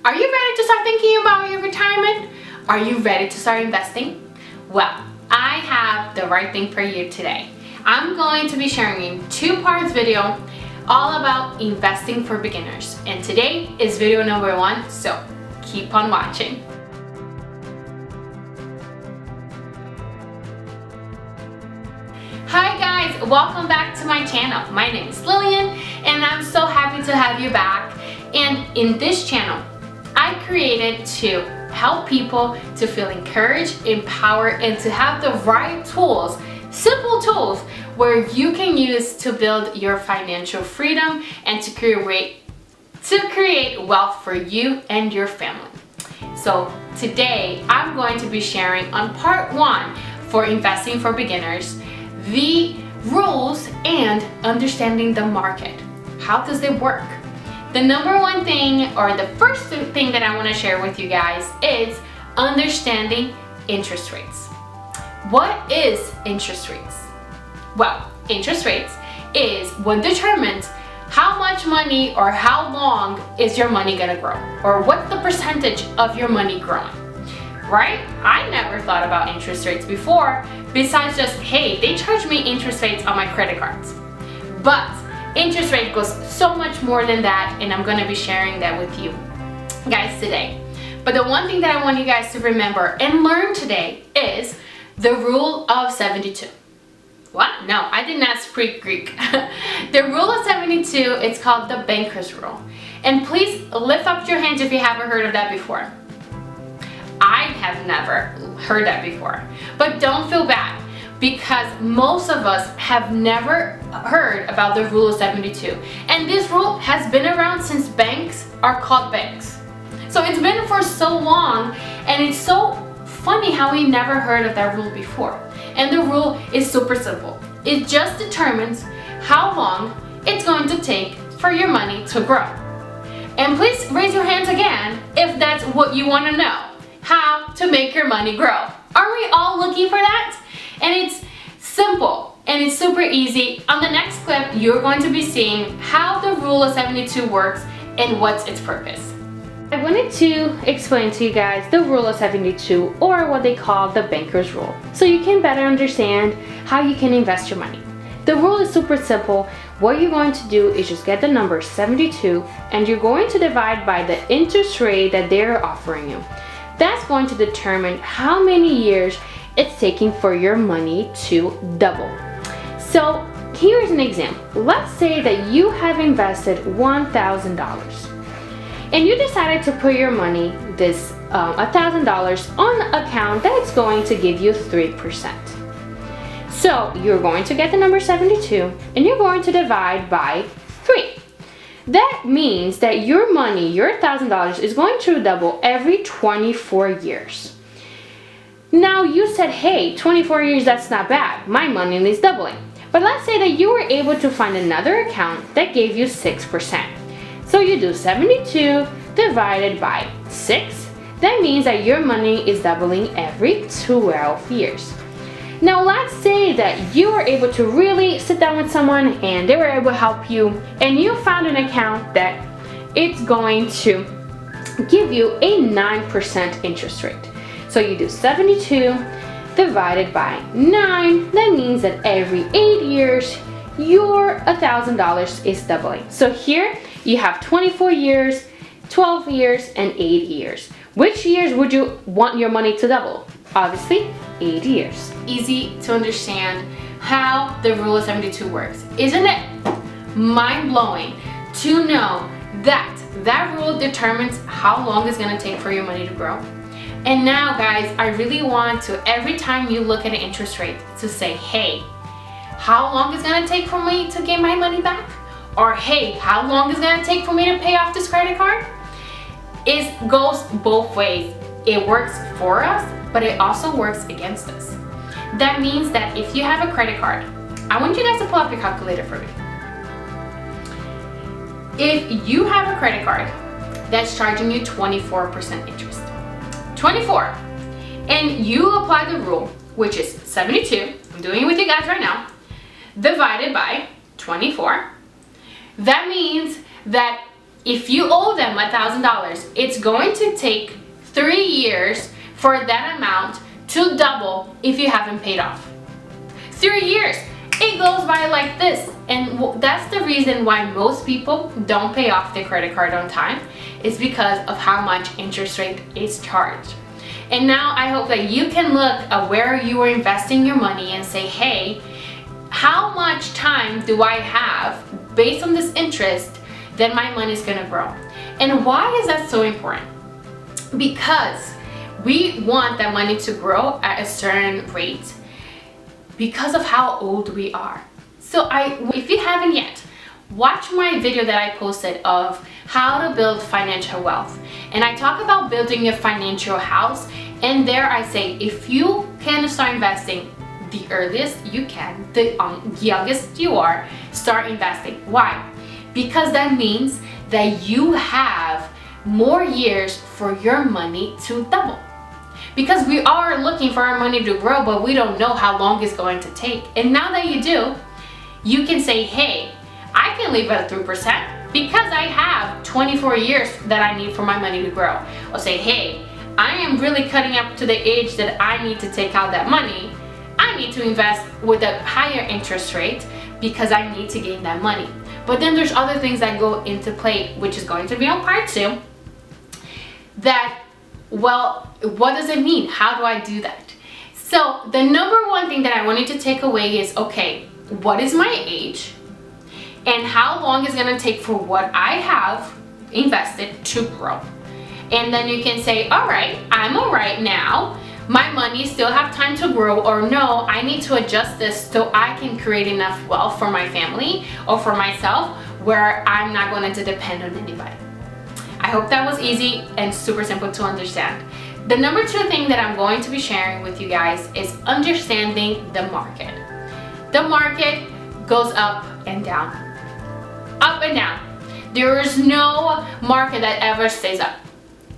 Are you ready to start thinking about your retirement? Are you ready to start investing? Well, I have the right thing for you today. I'm going to be sharing a two-part video all about investing for beginners. And today is video number 1, so keep on watching. Hi guys, welcome back to my channel. My name is Lillian and I'm so happy to have you back. And in this channel, I created to help people to feel encouraged, empowered, and to have the right tools, simple tools, where you can use to build your financial freedom and to create wealth for you and your family. So today, I'm going to be sharing on part 1 for investing for beginners, the rules and understanding the market. How does it work? The number one thing, or the first thing that I want to share with you guys, is understanding interest rates. What is interest rates? Well, interest rates is what determines how much money or how long is your money gonna grow, or what's the percentage of your money growing, right? I never thought about interest rates before, besides just, hey, they charge me interest rates on my credit cards. But interest rate goes so much more than that, and I'm gonna be sharing that with you guys today. But the one thing that I want you guys to remember and learn today is the rule of 72. What? No, I did not speak Greek. The rule of 72, it's called the banker's rule. And please lift up your hands if you haven't heard of that before. I have never heard that before. But don't feel bad, because most of us have never heard about the rule of 72. And this rule has been around since banks are called banks. So it's been for so long, and it's so funny how we never heard of that rule before. And the rule is super simple. It just determines how long it's going to take for your money to grow. And please raise your hands again if that's what you want to know. How to make your money grow. Are we all looking for that? And it's simple and it's super easy. On the next clip, you're going to be seeing how the rule of 72 works and what's its purpose. I wanted to explain to you guys the rule of 72, or what they call the banker's rule, so you can better understand how you can invest your money. The rule is super simple. What you're going to do is just get the number 72 and you're going to divide by the interest rate that they're offering you. That's going to determine how many years it's taking for your money to double. So here's an example. Let's say that you have invested $1,000 and you decided to put your money, this $1,000, on an account that's going to give you 3%. So you're going to get the number 72 and you're going to divide by 3. That means that your money, your $1,000, is going to double every 24 years. Now you said, hey, 24 years, that's not bad. My money is doubling. But let's say that you were able to find another account that gave you 6%. So you do 72 divided by 6. That means that your money is doubling every 12 years. Now let's say that you were able to really sit down with someone and they were able to help you, and you found an account that it's going to give you a 9% interest rate. So you do 72 divided by 9. That means that every 8 years, your $1,000 is doubling. So here you have 24 years, 12 years, and 8 years. Which years would you want your money to double? Obviously, 8 years. Easy to understand how the rule of 72 works. Isn't it mind-blowing to know that that rule determines how long it's going to take for your money to grow? And now, guys, I really want to, every time you look at an interest rate, to say, hey, how long is it going to take for me to get my money back? Or hey, how long is it going to take for me to pay off this credit card? It goes both ways. It works for us, but it also works against us. That means that if you have a credit card, I want you guys to pull up your calculator for me. If you have a credit card that's charging you 24% interest, 24, and you apply the rule, which is 72, I'm doing it with you guys right now, divided by 24, that means that if you owe them $1,000, it's going to take 3 years for that amount to double if you haven't paid off. 3 years. It goes by like this. And that's the reason why most people don't pay off their credit card on time. It's because of how much interest rate is charged. And now I hope that you can look at where you are investing your money and say, hey, how much time do I have based on this interest that my money is gonna grow? And why is that so important? Because we want that money to grow at a certain rate because of how old we are. So if you haven't yet, watch my video that I posted of how to build financial wealth. And I talk about building a financial house, and there I say, if you can start investing the earliest you can, the youngest you are, start investing. Why? Because that means that you have more years for your money to double. Because we are looking for our money to grow, but we don't know how long it's going to take. And now that you do, you can say, hey, I can leave at 3% because I have 24 years that I need for my money to grow. Or say, hey, I am really cutting up to the age that I need to take out that money. I need to invest with a higher interest rate because I need to gain that money. But then there's other things that go into play, which is going to be on part 2, that, well, what does it mean? How do I do that? So the number one thing that I want you to take away is, okay, what is my age? And how long is it gonna take for what I have invested to grow? And then you can say, all right, I'm all right now. My money still have time to grow, or no, I need to adjust this so I can create enough wealth for my family or for myself where I'm not going to depend on anybody. I hope that was easy and super simple to understand. The number 2 thing that I'm going to be sharing with you guys is understanding the market. The market goes up and down. Up and down. There is no market that ever stays up.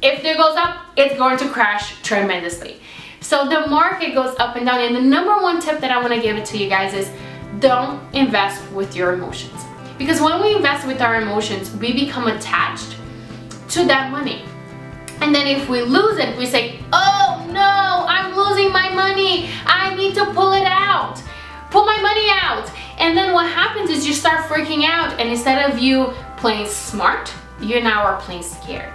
If it goes up, it's going to crash tremendously. So the market goes up and down, and the number 1 tip that I want to give it to you guys is don't invest with your emotions. Because when we invest with our emotions, we become attached to that money. And then if we lose it, we say, oh no, I'm losing my money. I need to pull it out. Pull my money out. And then what happens is you start freaking out, and instead of you playing smart, you now are playing scared.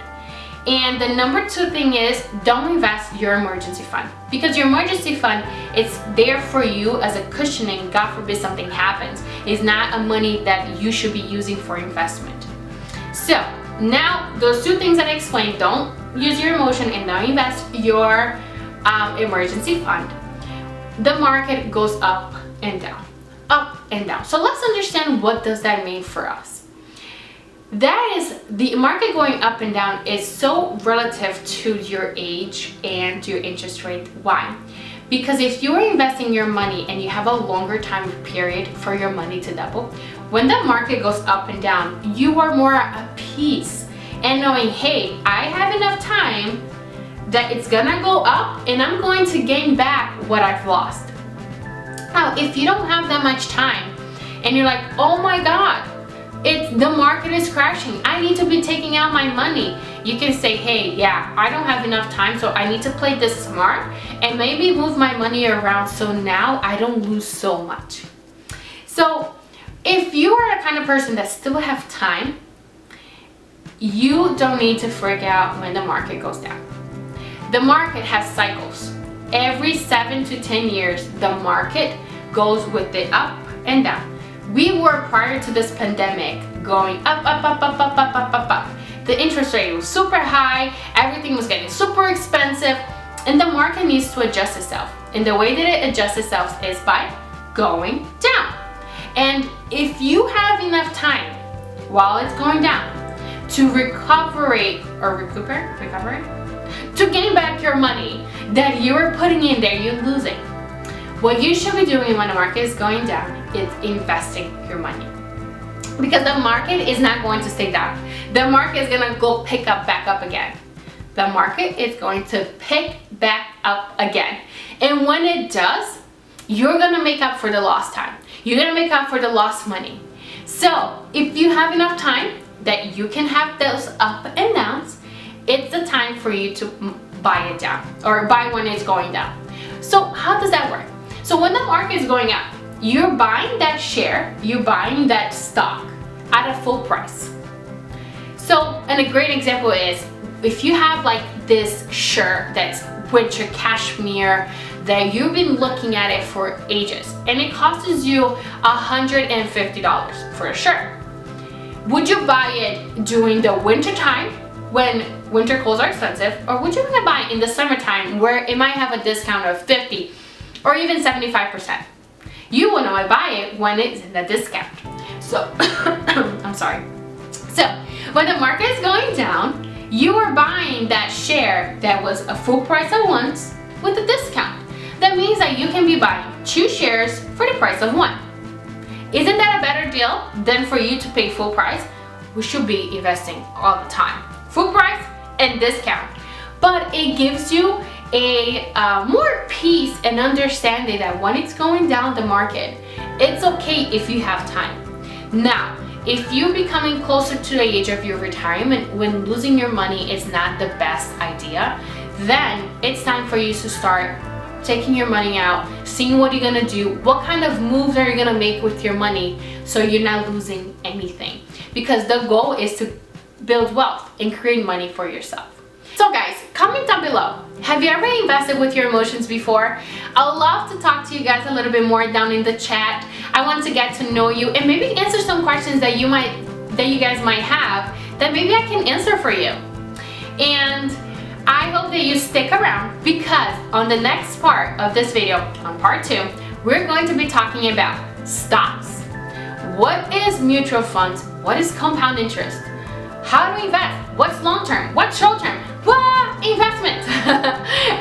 And the number 2 thing is don't invest your emergency fund, because your emergency fund, it's there for you as a cushioning. God forbid something happens. It's not a money that you should be using for investment. So now those 2 things that I explained, don't use your emotion and don't invest your emergency fund. The market goes up and down, up and down. So let's understand, what does that mean for us? That is, the market going up and down is so relative to your age and your interest rate. Why? Because if you are investing your money and you have a longer time period for your money to double, when the market goes up and down, you are more at peace and knowing, hey, I have enough time that it's gonna go up and I'm going to gain back what I've lost. Now, if you don't have that much time and you're like, oh my God, the market is crashing, I need to be taking out my money, you can say, hey, yeah, I don't have enough time, so I need to play this smart and maybe move my money around so now I don't lose so much. So if you are the kind of person that still have time, you don't need to freak out when the market goes down. The market has cycles. Every 7 to 10 years, the market goes with it up and down. We were, prior to this pandemic, going up, up, up, up, up, up, up, up, up. The interest rate was super high, everything was getting super expensive, and the market needs to adjust itself. And the way that it adjusts itself is by going down. And if you have enough time while it's going down to recuperate, to gain back your money that you were putting in there, you're losing. What you should be doing when the market is going down is investing your money. Because the market is not going to stay down. The market is going to go pick up back up again. The market is going to pick back up again. And when it does, you're going to make up for the lost time. You're going to make up for the lost money. So if you have enough time, that you can have those up and downs, it's the time for you to buy it down or buy when it's going down. So how does that work? So when the market is going up, you're buying that share, you're buying that stock at a full price. So, and a great example is if you have like this shirt that's winter cashmere that you've been looking at it for ages and it costs you $150 for a shirt. Would you buy it during the winter time when winter clothes are expensive, or would you want to buy it in the summertime where it might have a discount of 50 or even 75%? You want to buy it when it's in the discount. So, I'm sorry. So, when the market is going down, you are buying that share that was a full price at once with a discount. That means that you can be buying 2 shares for the price of 1. Isn't that a better deal than for you to pay full price? We should be investing all the time. Full price and discount. But it gives you a more peace and understanding that when it's going down the market, it's okay if you have time. Now, if you're becoming closer to the age of your retirement when losing your money is not the best idea, then it's time for you to start taking your money out, seeing what you're gonna do, what kind of moves are you gonna make with your money so you're not losing anything. Because the goal is to build wealth and create money for yourself. So guys, comment down below. Have you ever invested with your emotions before? I would love to talk to you guys a little bit more down in the chat. I want to get to know you and maybe answer some questions that you guys might have that maybe I can answer for you. And I hope that you stick around because on the next part of this video, on part 2, we're going to be talking about stocks. What is mutual funds? What is compound interest? How to invest? What's long-term? What's short-term? Investment!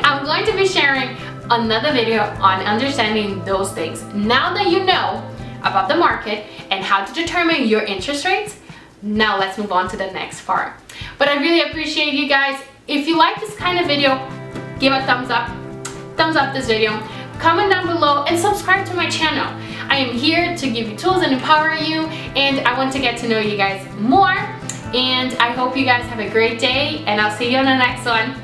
I'm going to be sharing another video on understanding those things. Now that you know about the market and how to determine your interest rates, now let's move on to the next part. But I really appreciate you guys. If you like this kind of video, give a thumbs up this video, comment down below and subscribe to my channel. I am here to give you tools and empower you, and I want to get to know you guys more. And I hope you guys have a great day, and I'll see you on the next one.